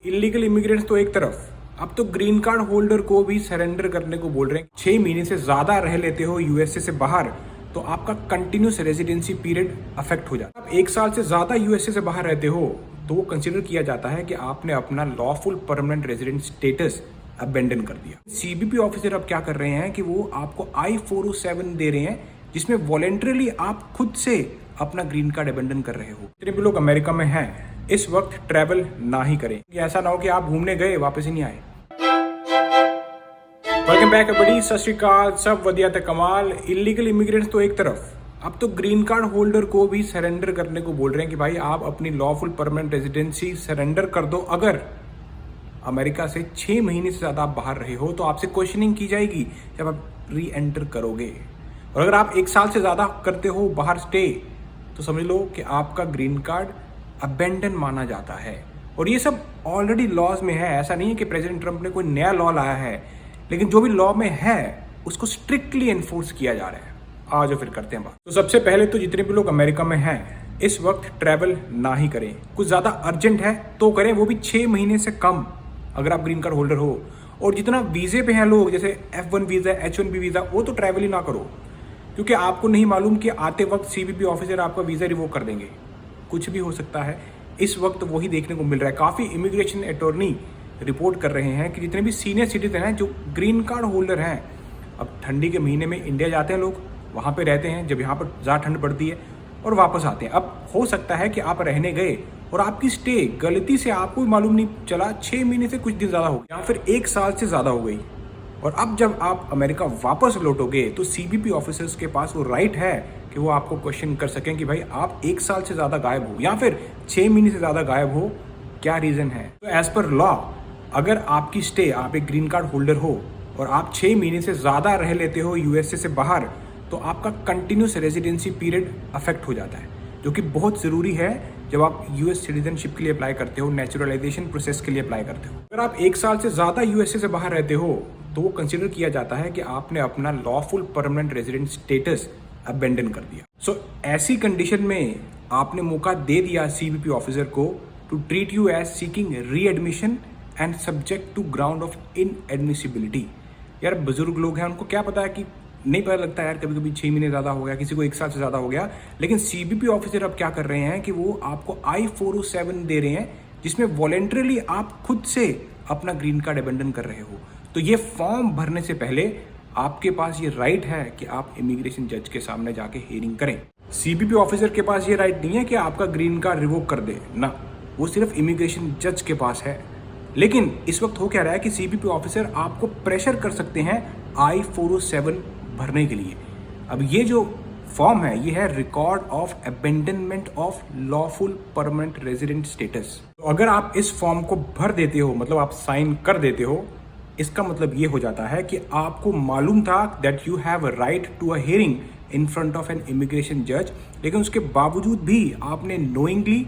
Illegal immigrants तो एक तरफ, अब तो ग्रीन कार्ड होल्डर को भी सरेंडर करने को बोल रहे हैं। 6 महीने से ज्यादा रह लेते हो यूएसए से बाहर तो आपका कंटिन्यूस रेजिडेंसी पीरियड अफेक्ट हो जाता है। आप 1 साल से ज्यादा यूएसए से बाहर रहते हो तो वो कंसिडर किया जाता है कि आपने अपना lawful permanent resident status abandon कर दिया। सीबीपी ऑफिसर अब क्या कर रहे हैं कि वो आपको I-407 दे रहे हैं जिसमें वॉलेंटरली आप खुद से अपना ग्रीन कार्ड अबेंडन कर रहे हो। जितने भी लोग अमेरिका में हैं इस वक्त ट्रैवल ना ही करें, ऐसा ना हो कि आप घूमने गए वापस ही नहीं आए। वेलकम बैक एवरीबॉडी, सत श्री अकाल, सब वधिया ते कमाल। इलीगल इमिग्रेंट्स तो एक तरफ, अब तो ग्रीन कार्ड होल्डर को भी सरेंडर करने को बोल रहे हैं कि भाई आप अपनी लॉफुल परमानेंट रेजिडेंसी सरेंडर कर दो। अगर अमेरिका से 6 महीने से ज्यादा आप बाहर रहे हो तो आपसे क्वेश्चनिंग की जाएगी जब आप री एंटर करोगे। और अगर आप 1 साल से ज्यादा करते हो बाहर स्टे तो समझ लो कि आपका ग्रीन कार्ड अबेंडन माना जाता है। और ये सब ऑलरेडी लॉज में है, ऐसा नहीं है कि प्रेसिडेंट ट्रंप ने कोई नया लॉ लाया है, लेकिन जो भी लॉ में है उसको स्ट्रिक्टली एनफोर्स किया जा रहा है। आज फिर करते हैं बात। तो सबसे पहले तो जितने भी लोग अमेरिका में हैं इस वक्त ट्रैवल ना ही करें। कुछ ज्यादा अर्जेंट है तो करें, वो भी 6 महीने से कम अगर आप ग्रीन कार्ड होल्डर हो। और जितना वीजे पे हैं लोग जैसे F1 वीजा, H1B वीजा, वो तो ट्रैवल ही ना करो, क्योंकि आपको नहीं मालूम कि आते वक्त सीबीपी ऑफिसर आपका वीजा रिवोक कर देंगे, कुछ भी हो सकता है। इस वक्त वही देखने को मिल रहा है। काफी इमिग्रेशन अटॉर्नी रिपोर्ट कर रहे हैं कि जितने भी सीनियर सिटीजन हैं जो ग्रीन कार्ड होल्डर हैं, अब ठंडी के महीने में इंडिया जाते हैं लोग, वहां पे रहते हैं जब यहाँ पर ज़्यादा ठंड पड़ती है और वापस आते हैं। अब हो सकता है कि आप रहने गए और आपकी स्टे गलती से आपको भी मालूम नहीं चला 6 महीने से कुछ दिन ज़्यादा हो गया या फिर 1 साल से ज़्यादा हो गई। और अब जब आप अमेरिका वापस लौटोगे तो सीबीपी ऑफिसर्स के पास वो राइट है कि वो आपको क्वेश्चन कर सकें कि भाई आप 1 साल से ज़्यादा गायब हो या फिर 6 महीने से ज़्यादा गायब हो, क्या रीज़न है। तो एज पर लॉ अगर आपकी स्टे, आप एक ग्रीन कार्ड होल्डर हो और आप 6 महीने से ज़्यादा रह लेते हो यूएसए से बाहर तो आपका कंटिन्यूस रेजिडेंसी पीरियड अफेक्ट हो जाता है, जो कि बहुत ज़रूरी है जब आप यूएस सिटीजनशिप के लिए अप्लाई करते हो, नेचुरलाइजेशन प्रोसेस के लिए अप्लाई करते हो। अगर आप 1 साल से ज़्यादा यूएसए से बाहर रहते हो तो वो कंसिडर किया जाता है कि आपने अपना lawful permanent resident status abandon कर दिया। सो ऐसी कंडीशन में आपने मौका दे दिया सीबीपी ऑफिसर को to treat you as seeking readmission and subject to ground of inadmissibility. यार बुजुर्ग लोग हैं, उनको क्या पता है कि नहीं पता लगता यार, कभी कभी 6 महीने ज़्यादा हो गया, किसी को 1 साल से ज़्यादा हो गया। लेकिन सीबीपी ऑफिसर अब क्या कर रहे हैं कि वो आपको I-407 दे रहे हैं जिसमें वॉलेंटरली आप खुद से अपना ग्रीन कार्ड अबेंडन कर रहे हो। तो ये फॉर्म भरने से पहले आपके पास ये राइट है कि आप इमिग्रेशन जज के सामने जाके हियरिंग करें। सीबीपी ऑफिसर के पास ये राइट नहीं है कि आपका ग्रीन कार्ड रिवोक कर दे ना, वो सिर्फ इमिग्रेशन जज के पास है। लेकिन इस वक्त हो क्या रहा है कि सीबीपी ऑफिसर आपको प्रेशर कर सकते हैं I-407 भरने के लिए। अब ये जो फॉर्म है ये है record of abandonment of lawful permanent resident status. तो अगर आप इस फॉर्म को भर देते हो, मतलब आप साइन कर देते हो, इसका मतलब ये हो जाता है कि आपको मालूम था that you have a right to a hearing in front of an immigration जज, लेकिन उसके बावजूद भी आपने नोइंगली,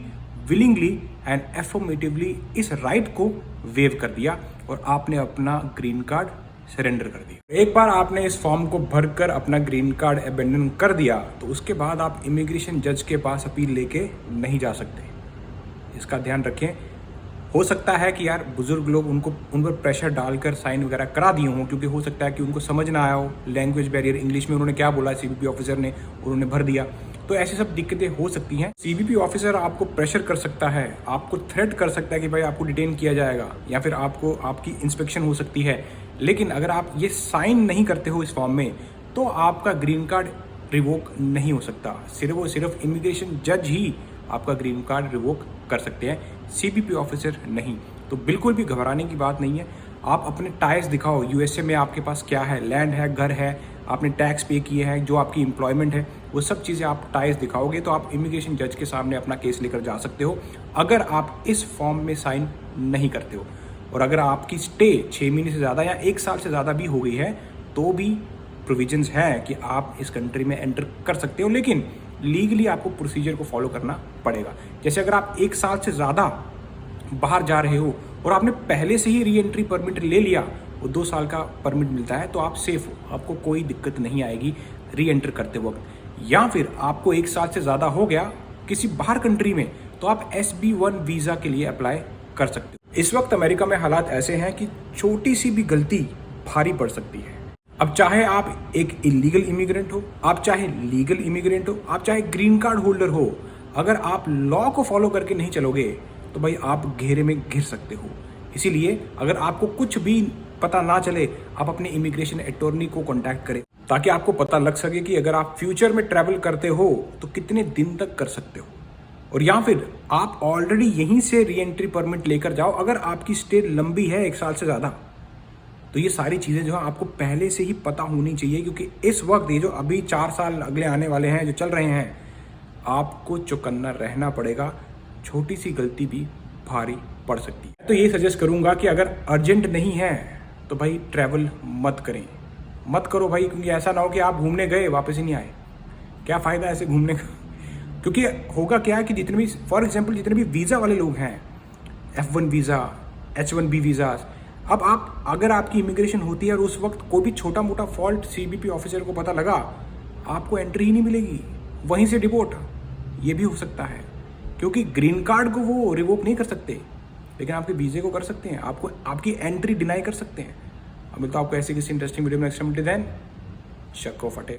विलिंगली एंड एफर्मेटिवली इस राइट को वेव कर दिया और आपने अपना ग्रीन कार्ड सरेंडर कर दिया। एक बार आपने इस फॉर्म को भरकर अपना ग्रीन कार्ड अबेंडन कर दिया तो उसके बाद आप इमिग्रेशन जज के पास अपील लेके नहीं जा सकते, इसका ध्यान रखें। हो सकता है कि यार बुजुर्ग लोग उन पर प्रेशर डालकर साइन वगैरह करा दिए हों, क्योंकि हो सकता है कि उनको समझ ना आया हो, लैंग्वेज बैरियर, इंग्लिश में उन्होंने क्या बोला सीबीपी ऑफिसर ने, उन्होंने भर दिया। तो ऐसी सब दिक्कतें हो सकती हैं। सीबीपी ऑफिसर आपको प्रेशर कर सकता है, आपको थ्रेट कर सकता है कि भाई आपको डिटेन किया जाएगा या फिर आपको आपकी इंस्पेक्शन हो सकती है। लेकिन अगर आप ये साइन नहीं करते हो इस फॉर्म में तो आपका ग्रीन कार्ड रिवोक नहीं हो सकता। सिर्फ और सिर्फ इमिग्रेशन जज ही आपका ग्रीन कार्ड रिवोक कर सकते हैं, सीबीपी ऑफिसर नहीं। तो बिल्कुल भी घबराने की बात नहीं है। आप अपने टाइज दिखाओ, यूएसए में आपके पास क्या है, लैंड है, घर है, आपने टैक्स पे किए हैं, जो आपकी एम्प्लॉयमेंट है, वो सब चीज़ें आप टाइज दिखाओगे तो आप इमिग्रेशन जज के सामने अपना केस लेकर जा सकते हो अगर आप इस फॉर्म में साइन नहीं करते हो। और अगर आपकी स्टे 6 महीने से ज़्यादा या 1 साल से ज़्यादा भी हो गई है तो भी प्रोविजंस हैं कि आप इस कंट्री में एंटर कर सकते हो, लेकिन लीगली आपको प्रोसीजर को फॉलो करना पड़ेगा। जैसे अगर आप 1 साल से ज़्यादा बाहर जा रहे हो और आपने पहले से ही री एंट्री परमिट ले लिया, वो 2 साल का परमिट मिलता है, तो आप सेफ हो, आपको कोई दिक्कत नहीं आएगी री एंटर करते वक्त। या फिर आपको 1 साल से ज़्यादा हो गया किसी बाहर कंट्री में तो आप SB1 वीज़ा के लिए अप्लाई कर सकते हो। इस वक्त अमेरिका में हालात ऐसे हैं कि छोटी सी भी गलती भारी पड़ सकती है। अब चाहे आप एक इलीगल इमिग्रेंट हो, आप चाहे लीगल इमिग्रेंट हो, आप चाहे ग्रीन कार्ड होल्डर हो, अगर आप लॉ को फॉलो करके नहीं चलोगे तो भाई आप घेरे में घिर सकते हो। इसीलिए अगर आपको कुछ भी पता ना चले, आप अपने इमिग्रेशन अटॉर्नी को कांटेक्ट करें ताकि आपको पता लग सके कि अगर आप फ्यूचर में ट्रैवल करते हो तो कितने दिन तक कर सकते हो, और या फिर आप ऑलरेडी यहीं से री एंट्री परमिट लेकर जाओ अगर आपकी स्टे लंबी है 1 साल से ज़्यादा। तो ये सारी चीज़ें जो है आपको पहले से ही पता होनी चाहिए, क्योंकि इस वक्त ये जो अभी 4 साल अगले आने वाले हैं जो चल रहे हैं, आपको चौकन्ना रहना पड़ेगा। छोटी सी गलती भी भारी पड़ सकती है। तो ये सजेस्ट करूंगा कि अगर अर्जेंट नहीं है तो भाई ट्रैवल मत करो भाई, क्योंकि ऐसा ना हो कि आप घूमने गए वापस ही नहीं आए। क्या फ़ायदा ऐसे घूमने का? क्योंकि होगा क्या है कि जितने भी फॉर एग्जांपल जितने भी वीज़ा वाले लोग हैं, F1 वीज़ा, H1B वीज़ा, अब आप अगर आपकी इमिग्रेशन होती है और उस वक्त कोई भी छोटा मोटा फॉल्ट CBP ऑफिसर को पता लगा, आपको एंट्री ही नहीं मिलेगी, वहीं से डिपोर्ट। ये भी हो सकता है, क्योंकि ग्रीन कार्ड को वो रिवोक नहीं कर सकते, लेकिन आपके वीज़े को कर सकते हैं, आपको आपकी एंट्री डिनाई कर सकते हैं। अब तो आपको ऐसे किसी इंटरेस्टिंग वीडियो में नेक्स्ट टाइम, देन शक्को फटे।